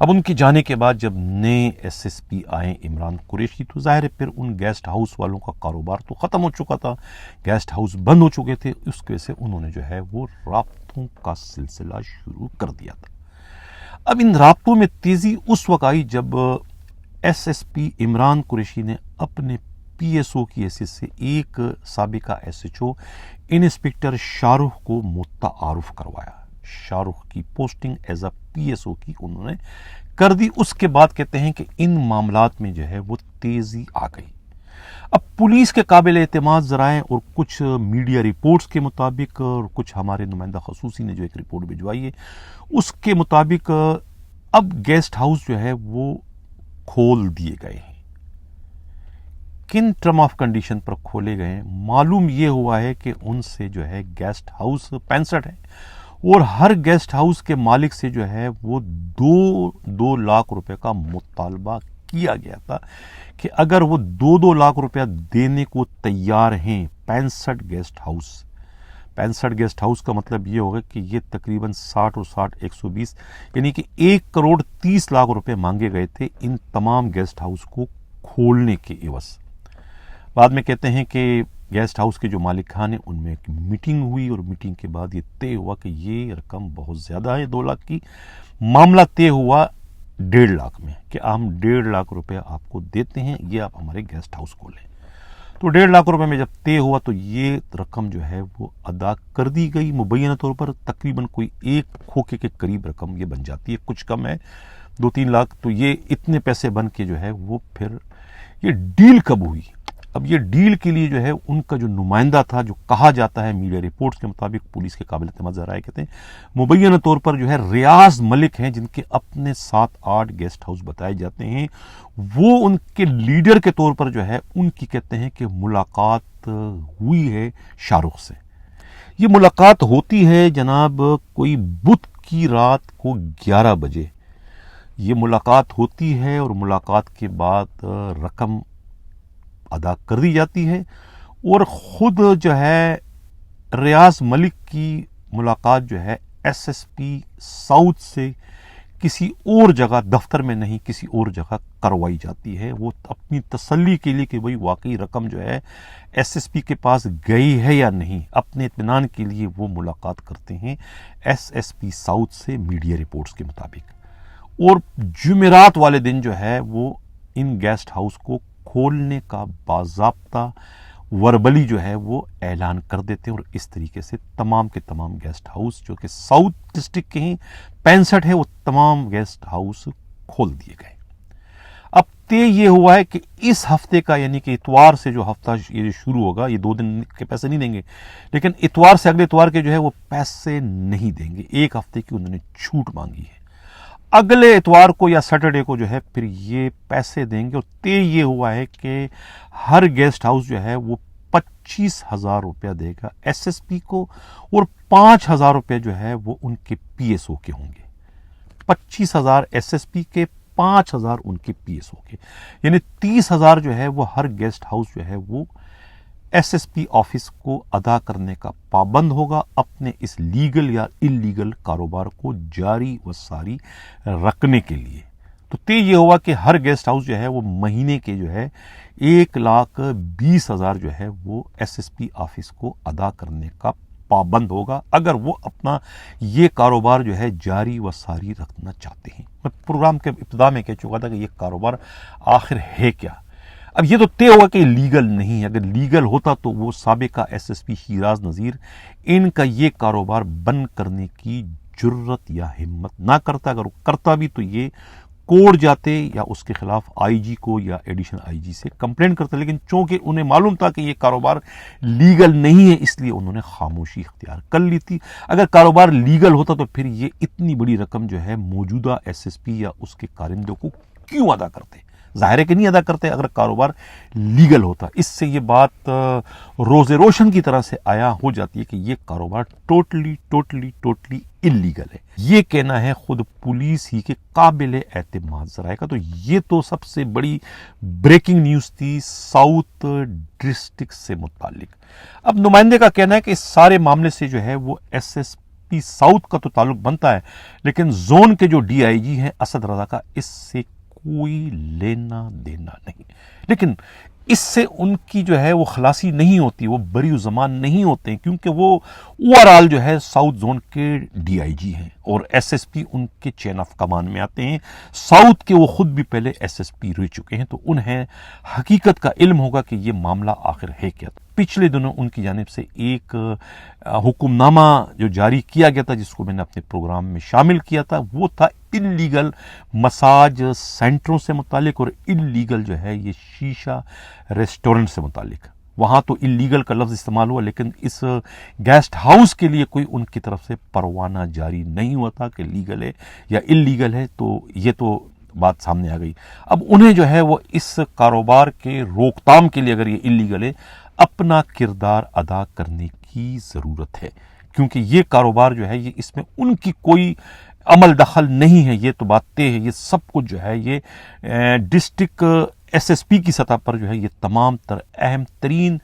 اب ان کے جانے کے بعد جب نئے ایس ایس پی آئے عمران قریشی تو ظاہر ہے پھر ان گیسٹ ہاؤس والوں کا کاروبار تو ختم ہو چکا تھا، گیسٹ ہاؤس بند ہو چکے تھے، اس وجہ سے انہوں نے جو ہے وہ رابطوں کا سلسلہ شروع کر دیا تھا۔ اب ان رابطوں میں تیزی اس وقت آئی جب ایس ایس پی عمران قریشی نے اپنے پی ایس او کی حیثیت سے ایک سابقہ S H O inspector Shah Rukh کو متعارف کروایا۔ شاہ رخ کی posting as a P S O کی انہوں نے کر دی۔ اس کے بعد کہتے ہیں کہ ان معاملات میں جو ہے وہ تیزی آ گئی۔ اب پولیس کے قابل اعتماد ذرائع اور کچھ میڈیا رپورٹس کے مطابق اور کچھ ہمارے نمائندہ خصوصی نے جو ایک رپورٹ بھجوائی ہے اس کے مطابق اب گیسٹ ہاؤس جو ہے وہ کھول دیے گئے ہیں۔ کن ٹرم آف کنڈیشن پر کھولے گئے ہیں؟ معلوم یہ ہوا ہے کہ ان سے جو ہے گیسٹ ہاؤس 65 ہے اور ہر گیسٹ ہاؤس کے مالک سے جو ہے وہ 2 لاکھ روپے کا مطالبہ کیا گیا تھا کہ اگر وہ 2 لاکھ روپیہ دینے کو تیار ہیں 65 گیسٹ ہاؤس، 65 گیسٹ ہاؤس کا مطلب یہ ہوگا کہ یہ تقریباً 60 اور 60 120 یعنی کہ 1 کروڑ 30 لاکھ روپے مانگے گئے تھے ان تمام گیسٹ ہاؤس کو کھولنے کے عوض۔ بعد میں کہتے ہیں کہ گیسٹ ہاؤس کے جو مالکان ہیں ان میں ایک میٹنگ ہوئی اور میٹنگ کے بعد یہ طے ہوا کہ یہ رقم بہت زیادہ ہے 2 لاکھ کی۔ معاملہ طے ہوا 1.5 لاکھ میں کہ ہم 1.5 لاکھ روپے آپ کو دیتے ہیں، یہ آپ ہمارے گیسٹ ہاؤس کھولیں۔ تو 1.5 لاکھ روپے میں جب طے ہوا تو یہ رقم جو ہے وہ ادا کر دی گئی مبینہ طور پر، تقریباً کوئی 1 کھوکے کے قریب رقم یہ بن جاتی ہے، کچھ کم ہے 2-3 لاکھ۔ تو یہ اتنے پیسے بن کے جو ہے وہ پھر یہ ڈیل کب ہوئی؟ اب یہ ڈیل کے لیے جو ہے ان کا جو نمائندہ تھا، جو کہا جاتا ہے میڈیا رپورٹس کے مطابق پولیس کے قابل اعتماد ذرائع کہتے ہیں مبینہ طور پر جو ہے ریاض ملک ہیں، جن کے اپنے 7-8 گیسٹ ہاؤس بتائے جاتے ہیں، وہ ان کے لیڈر کے طور پر جو ہے ان کی کہتے ہیں کہ ملاقات ہوئی ہے شاہ رخ سے۔ یہ ملاقات ہوتی ہے جناب کوئی بدھ کی رات کو 11 بجے یہ ملاقات ہوتی ہے اور ملاقات کے بعد رقم ادا کر دی جاتی ہے اور خود جو ہے ریاض ملک کی ملاقات جو ہے ایس ایس پی ساؤتھ سے کسی اور جگہ دفتر میں نہیں کسی اور جگہ کروائی جاتی ہے، وہ اپنی تسلی کے لیے کہ بھئی واقعی رقم جو ہے ایس ایس پی کے پاس گئی ہے یا نہیں، اپنے اطمینان کے لیے وہ ملاقات کرتے ہیں ایس ایس پی ساؤتھ سے میڈیا رپورٹس کے مطابق۔ اور جمعرات والے دن جو ہے وہ ان گیسٹ ہاؤس کو کھولنے کا باضابطہ وربلی جو ہے وہ اعلان کر دیتے ہیں اور اس طریقے سے تمام کے تمام گیسٹ ہاؤس جو کہ ساؤتھ ڈسٹرکٹ کے ہیں 65 ہے وہ تمام گیسٹ ہاؤس کھول دیے گئے۔ اب طے یہ ہوا ہے کہ اس ہفتے کا یعنی کہ اتوار سے جو ہفتہ یہ شروع ہوگا، یہ 2 دن کے پیسے نہیں دیں گے لیکن اتوار سے اگلے اتوار کے جو ہے وہ پیسے نہیں دیں گے، 1 ہفتے کی انہوں نے چھوٹ مانگی ہے۔ اگلے اتوار کو یا سیٹرڈے کو جو ہے پھر یہ پیسے دیں گے اور طے یہ ہوا ہے کہ ہر گیسٹ ہاؤس جو ہے وہ 25,000 روپیہ دے گا ایس ایس پی کو اور 5,000 روپیہ جو ہے وہ ان کے پی ایس او کے ہوں گے۔ 25,000 ایس ایس پی کے، 5,000 ان کے پی ایس او کے، یعنی 30,000 جو ہے وہ ہر گیسٹ ہاؤس جو ہے وہ ایس ایس پی آفس کو ادا کرنے کا پابند ہوگا اپنے اس لیگل یا انلیگل کاروبار کو جاری و ساری رکھنے کے لیے۔ تو طے یہ ہوا کہ ہر گیسٹ ہاؤس جو ہے وہ مہینے کے جو ہے 1,20,000 جو ہے وہ ایس ایس پی آفس کو ادا کرنے کا پابند ہوگا اگر وہ اپنا یہ کاروبار جو ہے جاری و ساری رکھنا چاہتے ہیں۔ میں پروگرام کے ابتدا میں کہہ چکا تھا کہ یہ کاروبار آخر ہے کیا۔ اب یہ تو طے ہوگا کہ لیگل نہیں ہے، اگر لیگل ہوتا تو وہ سابقہ S S P Shiraz Nazir ان کا یہ کاروبار بند کرنے کی جرت یا ہمت نہ کرتا، اگر وہ کرتا بھی تو یہ کوڑ جاتے یا اس کے خلاف آئی جی کو یا ایڈیشنل آئی جی سے کمپلین کرتے، لیکن چونکہ انہیں معلوم تھا کہ یہ کاروبار لیگل نہیں ہے اس لیے انہوں نے خاموشی اختیار کر لی تھی۔ اگر کاروبار لیگل ہوتا تو پھر یہ اتنی بڑی رقم جو ہے موجودہ ایس ایس پی یا اس کے کارندوں کو کیوں ادا کرتے؟ ظاہر ہے کہ نہیں ادا کرتے اگر کاروبار لیگل ہوتا۔ اس سے یہ بات روز روشن کی طرح سے آیا ہو جاتی ہے کہ یہ کاروبار ٹوٹلی انلیگل ہے۔ یہ کہنا ہے خود پولیس ہی کے قابل اعتماد ذرائع کا۔ تو یہ تو سب سے بڑی بریکنگ نیوز تھی ساؤتھ ڈسٹرکٹ سے متعلق۔ اب نمائندے کا کہنا ہے کہ اس سارے معاملے سے جو ہے وہ ایس ایس پی ساؤتھ کا تو تعلق بنتا ہے، لیکن زون کے جو ڈی آئی جی ہیں اسد رضا کا اس سے کوئی لینا دینا نہیں۔ لیکن اس سے ان کی جو ہے وہ خلاصی نہیں ہوتی، وہ بری و زمان نہیں ہوتے ہیں، کیونکہ وہ اوور آل جو ہے ساؤتھ زون کے ڈی آئی جی ہیں اور ایس ایس پی ان کے چین آف کمان میں آتے ہیں۔ ساؤتھ کے وہ خود بھی پہلے ایس ایس پی رہ چکے ہیں، تو انہیں حقیقت کا علم ہوگا کہ یہ معاملہ آخر ہے کیا۔ پچھلے دنوں ان کی جانب سے ایک حکم نامہ جو جاری کیا گیا تھا، جس کو میں نے اپنے پروگرام میں شامل کیا تھا، وہ تھا انلیگل مساج سینٹروں سے متعلق اور انلیگل جو ہے یہ شیشہ ریسٹورنٹ سے متعلق۔ وہاں تو انلیگل کا لفظ استعمال ہوا، لیکن اس گیسٹ ہاؤس کے لیے کوئی ان کی طرف سے پروانہ جاری نہیں ہوا تھا کہ لیگل ہے یا انلیگل ہے، تو یہ تو بات سامنے آ گئی۔ اب انہیں جو ہے وہ اس کاروبار کے روک تھام کے لیے، اگر یہ انلیگل ہے، اپنا کردار ادا کرنے کی ضرورت ہے، کیونکہ یہ کاروبار جو ہے یہ اس میں ان کی کوئی عمل دخل نہیں ہے۔ یہ تو بات طے ہے، یہ سب کچھ جو ہے یہ ڈسٹرکٹ ایس ایس پی کی سطح پر جو ہے یہ تمام تر اہم ترین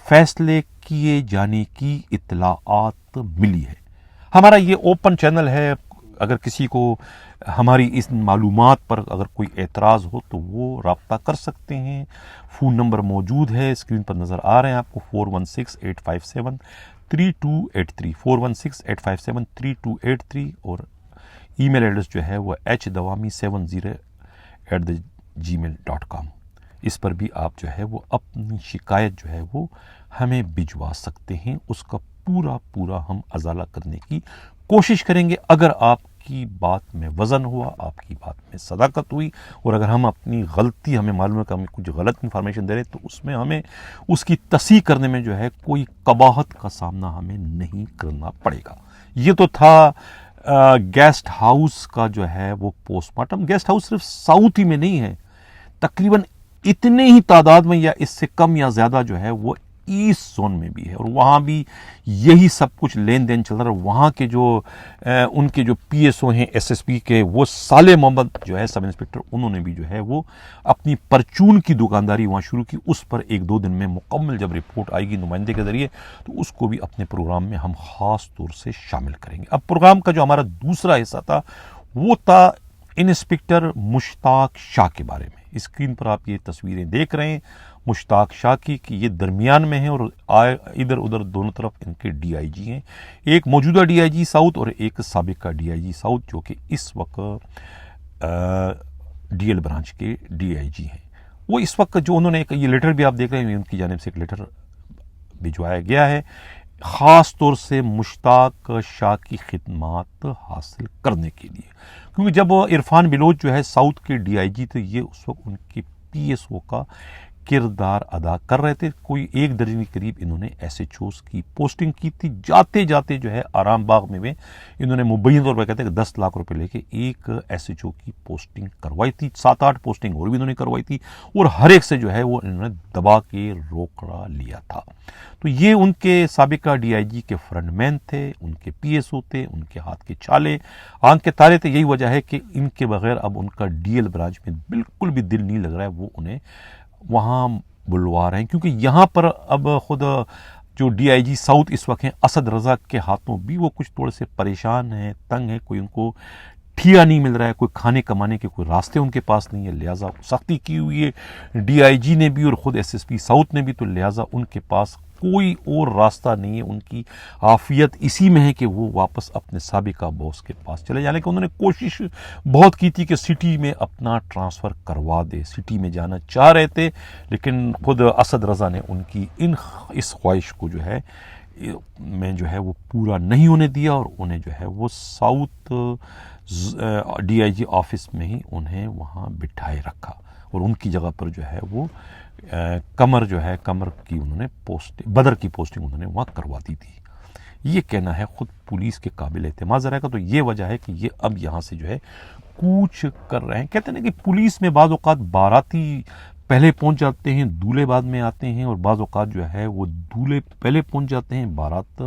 فیصلے کیے جانے کی اطلاعات ملی ہے۔ ہمارا یہ اوپن چینل ہے، اگر کسی کو ہماری اس معلومات پر اگر کوئی اعتراض ہو تو وہ رابطہ کر سکتے ہیں۔ فون نمبر موجود ہے، اسکرین پر نظر آ رہے ہیں آپ کو، 4168573283 4168573283، اور ای میل ایڈریس جو ہے وہ hdawami70@gmail.com۔ اس پر بھی آپ جو ہے وہ اپنی شکایت جو ہے وہ ہمیں بھجوا سکتے ہیں، اس کا پورا ہم ازالہ کرنے کی کوشش کریں گے۔ اگر آپ کی بات میں وزن ہوا، آپ کی بات میں صداقت ہوئی، اور اگر ہم اپنی غلطی، ہمیں معلوم ہے کہ ہمیں کچھ غلط انفارمیشن دے رہے ہیں، تو اس میں ہمیں اس کی تصحیح کرنے میں جو ہے کوئی قباحت کا سامنا ہمیں نہیں کرنا پڑے گا۔ یہ تو تھا گیسٹ ہاؤس کا جو ہے وہ پوسٹ مارٹم۔ گیسٹ ہاؤس صرف ساؤتھ ہی میں نہیں ہے، تقریباً اتنے ہی تعداد میں یا اس سے کم یا زیادہ جو ہے وہ ایسٹ زون میں بھی ہے، اور وہاں بھی یہی سب کچھ لین دین چل رہا ہے۔ وہاں کے جو ان کے جو پی ایس او ہیں ایس ایس پی کے، وہ صالح محمد جو ہے سب انسپکٹر، انہوں نے بھی جو ہے وہ اپنی پرچون کی دکانداری وہاں شروع کی۔ اس پر 1-2 دن میں مکمل جب رپورٹ آئے گی نمائندے کے ذریعے، تو اس کو بھی اپنے پروگرام میں ہم خاص طور سے شامل کریں گے۔ اب پروگرام کا جو ہمارا دوسرا حصہ تھا وہ تھا انسپکٹر مشتاق شاہ کے بارے میں۔ اسکرین پر آپ یہ تصویریں دیکھ رہے ہیں مشتاق شاہ کی، کہ یہ درمیان میں ہیں اور ادھر ادھر دونوں طرف ان کے ڈی آئی جی ہیں، ایک موجودہ ڈی آئی جی ساؤتھ اور ایک سابقہ ڈی آئی جی ساؤتھ، جو کہ اس وقت ڈی ایل برانچ کے ڈی آئی جی ہیں۔ وہ اس وقت جو انہوں نے ایک یہ لیٹر بھی آپ دیکھ رہے ہیں، ان کی جانب سے ایک لیٹر بھجوایا گیا ہے خاص طور سے مشتاق شاہ کی خدمات حاصل کرنے کے لیے، کیونکہ جب عرفان بلوچ جو ہے ساؤتھ کے ڈی آئی جی تھے، یہ اس وقت ان کے پی ایس او کا کردار ادا کر رہے تھے۔ کوئی 1 درجن کے قریب انہوں نے ایس ایچ اوز کی پوسٹنگ کی تھی۔ جاتے جاتے جو ہے آرام باغ میں انہوں نے مبین طور پر کہتے ہیں کہ 10 لاکھ روپے لے کے ایک ایس ایچ او کی پوسٹنگ کروائی تھی، 7-8 پوسٹنگ اور بھی انہوں نے کروائی تھی، اور ہر ایک سے جو ہے وہ انہوں نے دبا کے روکڑا لیا تھا۔ تو یہ ان کے سابقہ ڈی آئی جی کے فرنٹ مین تھے، ان کے پی ایس او تھے، ان کے ہاتھ کے چھالے، آنکھ کے تارے تھے۔ یہی وجہ ہے کہ ان کے بغیر اب ان کا ڈی ایل برانچ میں بالکل بھی دل نہیں لگ رہا ہے، وہ انہیں وہاں بلوا رہے ہیں، کیونکہ یہاں پر اب خود جو ڈی آئی جی ساؤتھ اس وقت ہیں اسد رضا کے ہاتھوں بھی وہ کچھ تھوڑے سے پریشان ہیں، تنگ ہیں، کوئی ان کو ٹھیا نہیں مل رہا ہے، کوئی کھانے کمانے کے کوئی راستے ان کے پاس نہیں ہے، لہٰذا سختی کی ہوئی ہے ڈی آئی جی نے بھی اور خود ایس ایس پی ساؤتھ نے بھی، تو لہٰذا ان کے پاس کوئی اور راستہ نہیں ہے۔ ان کی عافیت اسی میں ہے کہ وہ واپس اپنے سابقہ باس کے پاس چلے جانے کی۔ انہوں نے کوشش بہت کی تھی کہ سٹی میں اپنا ٹرانسفر کروا دے، سٹی میں جانا چاہ رہے تھے، لیکن خود اسد رضا نے ان کی اس خواہش کو جو ہے میں جو ہے وہ پورا نہیں ہونے دیا، اور انہیں جو ہے وہ south D I G office میں ہی انہیں وہاں بٹھائے رکھا، اور ان کی جگہ پر جو ہے وہ قمر کی انہوں نے بدر کی پوسٹنگ انہوں نے وہاں کروا دی تھی۔ یہ کہنا ہے خود پولیس کے قابل اعتماد ذرائع کا، تو یہ وجہ ہے کہ یہ اب یہاں سے جو ہے کوچ کر رہے ہیں۔ کہتے ہیں کہ پولیس میں بعض اوقات باراتی پہلے پہنچ جاتے ہیں، دولہے بعد میں آتے ہیں، اور بعض اوقات جو ہے وہ دولہے پہلے پہنچ جاتے ہیں، بارات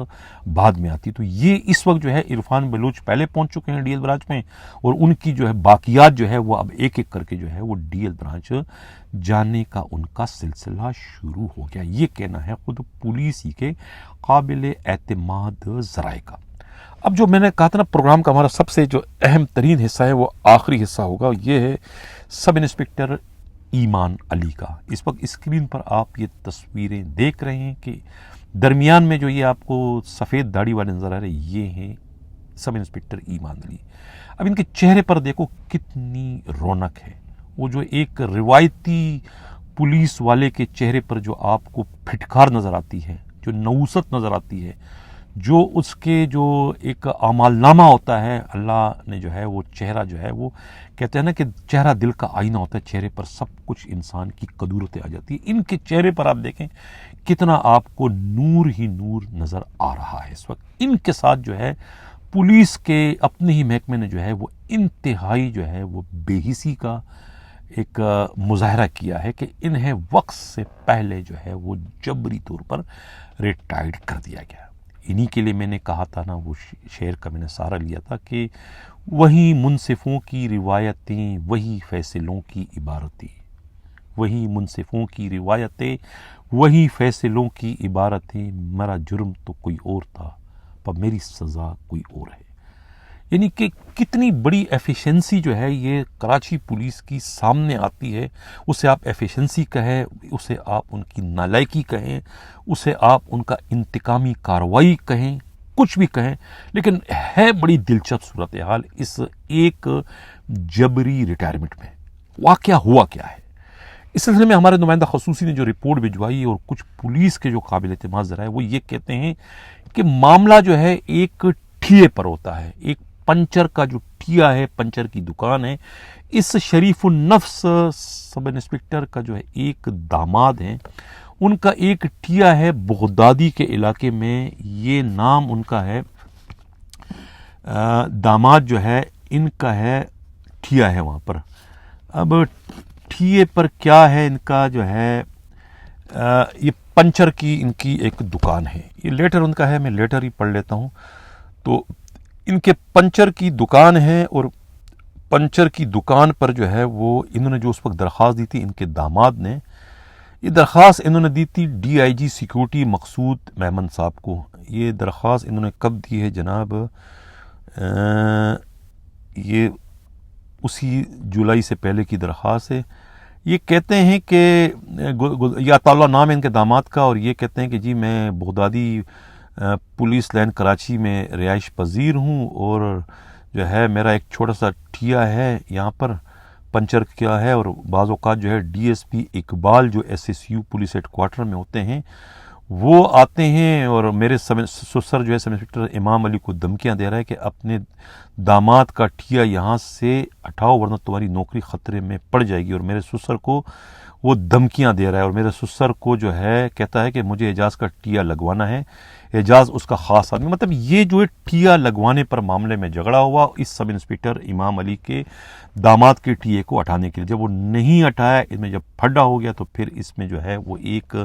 بعد میں آتی۔ تو یہ اس وقت جو ہے عرفان بلوچ پہلے پہنچ چکے ہیں ڈی ایل برانچ میں، اور ان کی جو ہے باقیات جو ہے وہ اب ایک ایک کر کے جو ہے وہ ڈی ایل برانچ جانے کا ان کا سلسلہ شروع ہو گیا۔ یہ کہنا ہے خود پولیس ہی کے قابل اعتماد ذرائع کا۔ اب جو میں نے کہا تھا نا پروگرام کا ہمارا سب سے جو اہم ترین حصہ ہے وہ آخری حصہ ہوگا، یہ ہے سب انسپکٹر ایمان علی کا۔ اس وقت اسکرین پر آپ یہ تصویریں دیکھ رہے ہیں کہ درمیان میں جو یہ آپ کو سفید داڑھی والے نظر آ رہے ہیں، یہ ہیں سب انسپکٹر ایمان علی۔ اب ان کے چہرے پر دیکھو کتنی رونق ہے، وہ جو ایک روایتی پولیس والے کے چہرے پر جو آپ کو پھٹکار نظر آتی ہے، جو نوست نظر آتی ہے، جو اس کے جو ایک اعمال نامہ ہوتا ہے، اللہ نے جو ہے وہ چہرہ جو ہے وہ کہتے ہیں نا کہ چہرہ دل کا آئینہ ہوتا ہے، چہرے پر سب کچھ انسان کی قدورتیں آ جاتی ہیں۔ ان کے چہرے پر آپ دیکھیں کتنا آپ کو نور ہی نور نظر آ رہا ہے اس وقت۔ ان کے ساتھ جو ہے پولیس کے اپنے ہی محکمے نے جو ہے وہ انتہائی جو ہے وہ بے حسی کا ایک مظاہرہ کیا ہے کہ انہیں وقت سے پہلے جو ہے وہ جبری طور پر ریٹائرڈ کر دیا گیا۔ انہی کے لیے میں نے کہا تھا نا، وہ شعر کا میں نے سہارا لیا تھا کہ وہی منصفوں کی روایتیں، وہی فیصلوں کی عبارتیں، وہی منصفوں کی روایتیں، وہی فیصلوں کی عبارتیں، میرا جرم تو کوئی اور تھا پر میری سزا کوئی اور ہے۔ یعنی کہ کتنی بڑی ایفیشنسی جو ہے یہ کراچی پولیس کی سامنے آتی ہے۔ اسے آپ ایفیشنسی کہیں، اسے آپ ان کی نالائکی کہیں، اسے آپ ان کا انتقامی کارروائی کہیں، کچھ بھی کہیں، لیکن ہے بڑی دلچسپ صورتحال اس ایک جبری ریٹائرمنٹ میں۔ واقعہ ہوا کیا ہے؟ اس سلسلے میں ہمارے نمائندہ خصوصی نے جو رپورٹ بھجوائی اور کچھ پولیس کے جو قابل اعتماد ذرائع وہ یہ کہتے ہیں کہ معاملہ جو ہے ایک ٹھیے پر ہوتا ہے، ایک پنچر کا جو ٹھیا ہے، پنچر کی دکان ہے۔ اس شریف النفس سب انسپکٹر کا جو ہے ایک داماد ہے، ان کا ایک ٹھیا ہے بغدادی کے علاقے میں، یہ نام ان کا ہے، داماد جو ہے ان کا ہے، ٹھیا ہے وہاں پر۔ اب ٹھیے پر کیا ہے ان کا جو ہے، یہ پنچر کی ان کی ایک دکان ہے، یہ لیٹر ان کا ہے، میں لیٹر ہی پڑھ لیتا ہوں۔ تو ان کے پنچر کی دکان ہے اور پنچر کی دکان پر جو ہے وہ انہوں نے جو اس وقت درخواست دی تھی ان کے داماد نے، یہ درخواست انہوں نے دی تھی ڈی آئی جی سیکیورٹی مقصود میمن صاحب کو۔ یہ درخواست انہوں نے کب دی ہے جناب؟ یہ اسی جولائی سے پہلے کی درخواست ہے۔ یہ کہتے ہیں کہ یہ عطا اللہ نام ہے ان کے داماد کا، اور یہ کہتے ہیں کہ جی میں بغدادی پولیس لائن کراچی میں رہائش پذیر ہوں، اور جو ہے میرا ایک چھوٹا سا ٹھیا ہے یہاں پر پنچر کیا ہے، اور بعض اوقات جو ہے ڈی ایس پی اقبال جو S S U police headquarter میں ہوتے ہیں وہ آتے ہیں، اور میرے سسر جو ہے سب انسپکٹر امام علی کو دھمکیاں دے رہا ہے کہ اپنے داماد کا ٹھیا یہاں سے ہٹاؤ ورنہ تمہاری نوکری خطرے میں پڑ جائے گی، اور میرے سسر کو وہ دھمکیاں دے رہا ہے، اور میرے سسر کو جو ہے کہتا ہے کہ مجھے اعجاز کا ٹھیا لگوانا ہے، اعجاز اس کا خاص آدمی۔ مطلب یہ جو ہے ٹھیا لگوانے پر معاملے میں جھگڑا ہوا اس سب انسپکٹر امام علی کے داماد کے ٹھیے کو ہٹانے کے لیے۔ جب وہ نہیں ہٹایا، اس میں جب پھڈا ہو گیا تو پھر اس میں جو ہے وہ ایک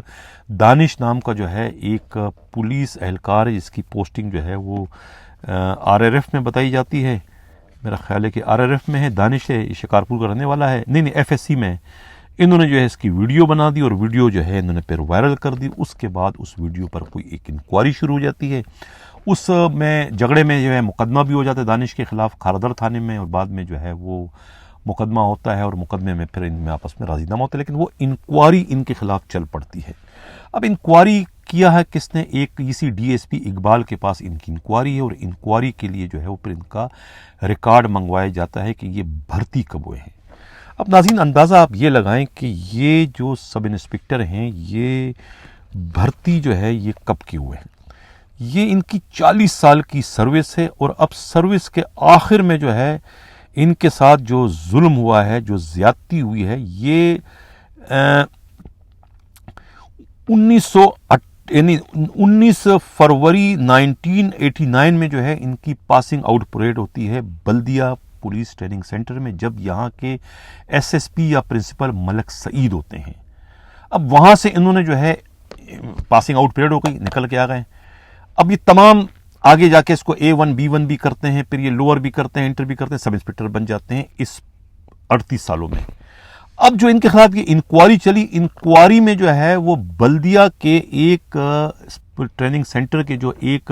دانش نام کا جو ہے ایک پولیس اہلکار ہے جس کی پوسٹنگ جو ہے وہ آر آر ایف میں بتائی جاتی ہے، میرا خیال ہے کہ آر آر ایف میں ہے، دانش ہے، یہ شکارپور کا رہنے والا ہے، نہیں ایف ایس سی میں ہے۔ انہوں نے جو ہے اس کی ویڈیو بنا دی اور ویڈیو جو ہے انہوں نے پھر وائرل کر دی۔ اس کے بعد اس ویڈیو پر کوئی ایک انکوائری شروع ہو جاتی ہے، اس میں جھگڑے میں جو ہے مقدمہ بھی ہو جاتا ہے دانش کے خلاف کھاردر تھانے میں، اور بعد میں جو ہے وہ مقدمہ ہوتا ہے اور مقدمے میں پھر ان میں آپس میں راضی نامہ ہوتا ہے، لیکن وہ انکوائری ان کے خلاف چل پڑتی ہے۔ اب انکوائری کیا ہے کس نے؟ ایک اسی ڈی ایس پی اقبال کے پاس ان کی انکوائری ہے، اور انکوائری کے لیے جو ہے وہ پھر ان کا ریکارڈ منگوایا جاتا ہے کہ یہ بھرتی کب ہوئے ہیں۔ اب ناظرین اندازہ آپ یہ لگائیں کہ یہ جو سب انسپکٹر ہیں یہ بھرتی جو ہے یہ کب کے ہوئے ہیں؟ یہ ان کی 40 سال کی سروس ہے، اور اب سروس کے آخر میں جو ہے ان کے ساتھ جو ظلم ہوا ہے، جو زیادتی ہوئی ہے، یہ 19 فروری 1989 میں جو ہے ان کی پاسنگ آؤٹ پریڈ ہوتی ہے بلدیہ پولیس ٹریننگ سینٹر میں، جب یہاں کے ایس ایس پی یا پرنسپل ملک سعید ہوتے ہیں۔ اب وہاں سے انہوں نے جو ہے پاسنگ آؤٹ پیریڈ ہو گئی، نکل کے آ گئے۔ اب یہ تمام آگے جا کے اس کو A1 B1 بھی کرتے ہیں، پھر یہ لوور بھی کرتے ہیں، انٹر بھی کرتے ہیں، سب انسپکٹر بن جاتے ہیں اس 38 سالوں میں۔ اب جو ان کے خلاف یہ انکوائری چلی، انکوائری میں جو ہے وہ بلدیہ کے ایک ٹریننگ سینٹر کے جو ایک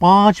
5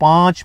5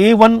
A1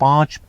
5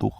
2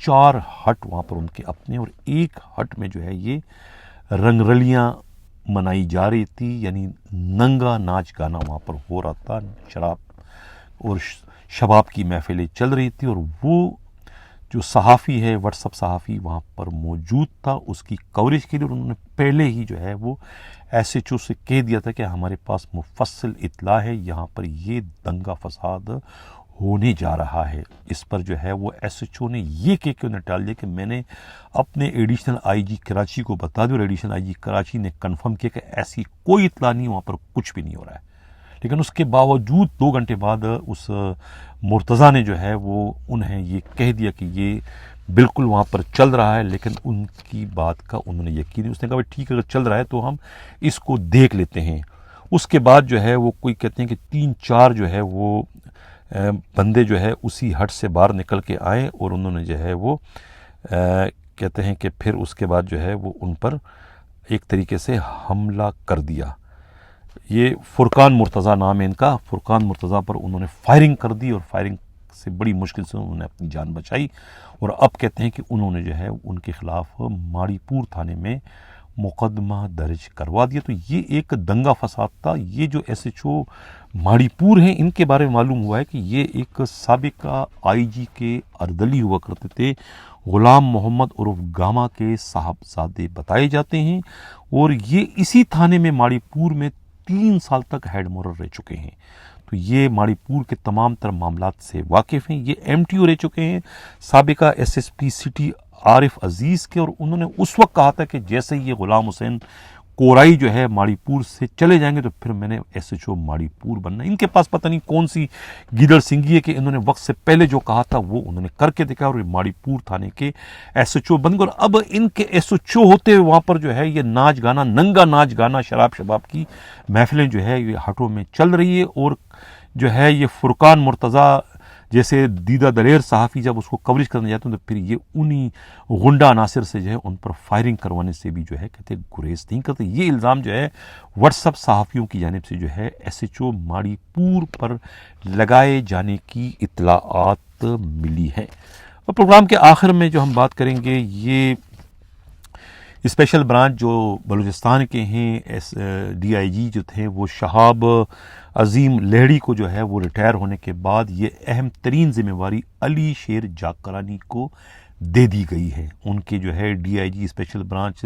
4 ہٹ وہاں پر ان کے اپنے، اور ایک ہٹ میں جو ہے یہ رنگرلیاں منائی جا رہی تھی، یعنی ننگا ناچ گانا وہاں پر ہو رہا تھا، شراب اور شباب کی محفلیں چل رہی تھی، اور وہ جو صحافی ہے، واٹس اپ صحافی وہاں پر موجود تھا اس کی کوریج کے لیے، اور انہوں نے پہلے ہی جو ہے وہ ایس ایچ او سے کہہ دیا تھا کہ ہمارے پاس مفصل اطلاع ہے، یہاں پر یہ دنگا فساد ہونے جا رہا ہے۔ اس پر جو ہے وہ ایس ایچ او نے یہ کہہ کے انہیں ٹال دیا کہ میں نے اپنے ایڈیشنل آئی جی کراچی کو بتا دیا، اور ایڈیشنل آئی جی کراچی نے کنفرم کیا کہ ایسی کوئی اطلاع نہیں، وہاں پر کچھ بھی نہیں ہو رہا ہے۔ لیکن اس کے باوجود 2 گھنٹے بعد اس مرتضیٰ نے جو ہے وہ انہیں یہ کہہ دیا کہ یہ بالکل وہاں پر چل رہا ہے، لیکن ان کی بات کا انہوں نے یقین نہیں، اس نے کہا بھائی ٹھیک ہے، اگر چل رہا ہے تو ہم اس کو دیکھ لیتے ہیں۔ اس کے بعد جو ہے وہ کوئی کہتے ہیں کہ 3-4 جو ہے وہ بندے جو ہے اسی ہٹ سے باہر نکل کے آئے، اور انہوں نے جو ہے وہ کہتے ہیں کہ پھر اس کے بعد جو ہے وہ ان پر ایک طریقے سے حملہ کر دیا۔ یہ فرقان مرتضیٰ نام ہے ان کا، فرقان مرتضیٰ پر انہوں نے فائرنگ کر دی، اور فائرنگ سے بڑی مشکل سے انہوں نے اپنی جان بچائی، اور اب کہتے ہیں کہ انہوں نے جو ہے ان کے خلاف ماڑی پور تھانے میں مقدمہ درج کروا دیا۔ تو یہ ایک دنگا فساد تھا۔ یہ جو ایس ایچ او ماڑی پور ہیں، ان کے بارے میں معلوم ہوا ہے کہ یہ ایک سابقہ آئی جی کے اردلی ہوا کرتے تھے، غلام محمد عرف گاما کے صاحبزادے بتائے جاتے ہیں، اور یہ اسی تھانے میں ماڑی پور میں 3 سال تک ہیڈ مورر رہ چکے ہیں۔ تو یہ ماڑی پور کے تمام تر معاملات سے واقف ہیں۔ یہ ایم ٹی او رہ چکے ہیں، سابقہ ایس ایس پی سٹی عارف عزیز کے، اور انہوں نے اس وقت کہا تھا کہ جیسے یہ غلام حسین کورائی جو ہے ماڑی پور سے چلے جائیں گے تو پھر میں نے ایس ایچ او ماڑی پور بننا ہے۔ ان کے پاس پتہ نہیں کون سی گیدڑ سنگھی ہے کہ انہوں نے وقت سے پہلے جو کہا تھا وہ انہوں نے کر کے دکھا، اور ماڑی پور تھانے کے ایس ایچ او بن گئے۔ اور اب ان کے ایس ایچ او ہوتے ہوئے وہاں پر جو ہے یہ ناچ گانا، ننگا ناچ گانا، شباب کی محفلیں جو ہے یہ ہٹوں میں چل رہی ہے، اور جو ہے یہ فرقان مرتضیٰ جیسے دیدہ دلیر صحافی جب اس کو کوریج کرنے جاتے ہیں تو پھر یہ انہی غنڈہ عناصر سے جو ہے ان پر فائرنگ کروانے سے بھی جو ہے کہتے گریز نہیں کرتے۔ یہ الزام جو ہے واٹس اپ صحافیوں کی جانب سے جو ہے ایس ایچ او ماڑی پور پر لگائے جانے کی اطلاعات ملی ہیں۔ اور پروگرام کے آخر میں جو ہم بات کریں گے، یہ اسپیشل برانچ جو بلوچستان کے ہیں، ڈی آئی جی جو تھے وہ شہاب عظیم لہڑی کو جو ہے وہ ریٹائر ہونے کے بعد یہ اہم ترین ذمہ داری علی شیر جاکرانی کو دے دی گئی ہے۔ ان کے جو ہے D I G special branch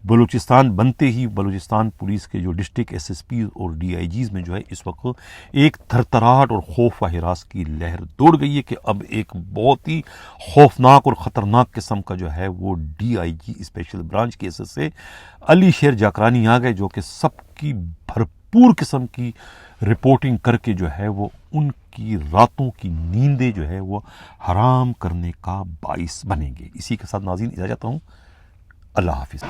Balochistan بنتے ہی بلوچستان پولیس کے جو ڈسٹرکٹ ایس ایس پی اور ڈی آئی جیز میں جو ہے اس وقت ایک تھرتھراہٹ اور خوف و ہراس کی لہر دوڑ گئی ہے کہ اب ایک بہت ہی خوفناک اور خطرناک قسم کا جو ہے وہ D I G special branch کی حیثیت سے علی شیر جاکرانی آ گئے، جو کہ سب کی بھرپور قسم کی رپورٹنگ کر کے جو ہے وہ ان کی راتوں کی نیندیں جو ہے وہ حرام کرنے کا باعث بنیں گے۔ اسی کے ساتھ ناظرین اجازت چاہتا ہوں، اللہ حافظ۔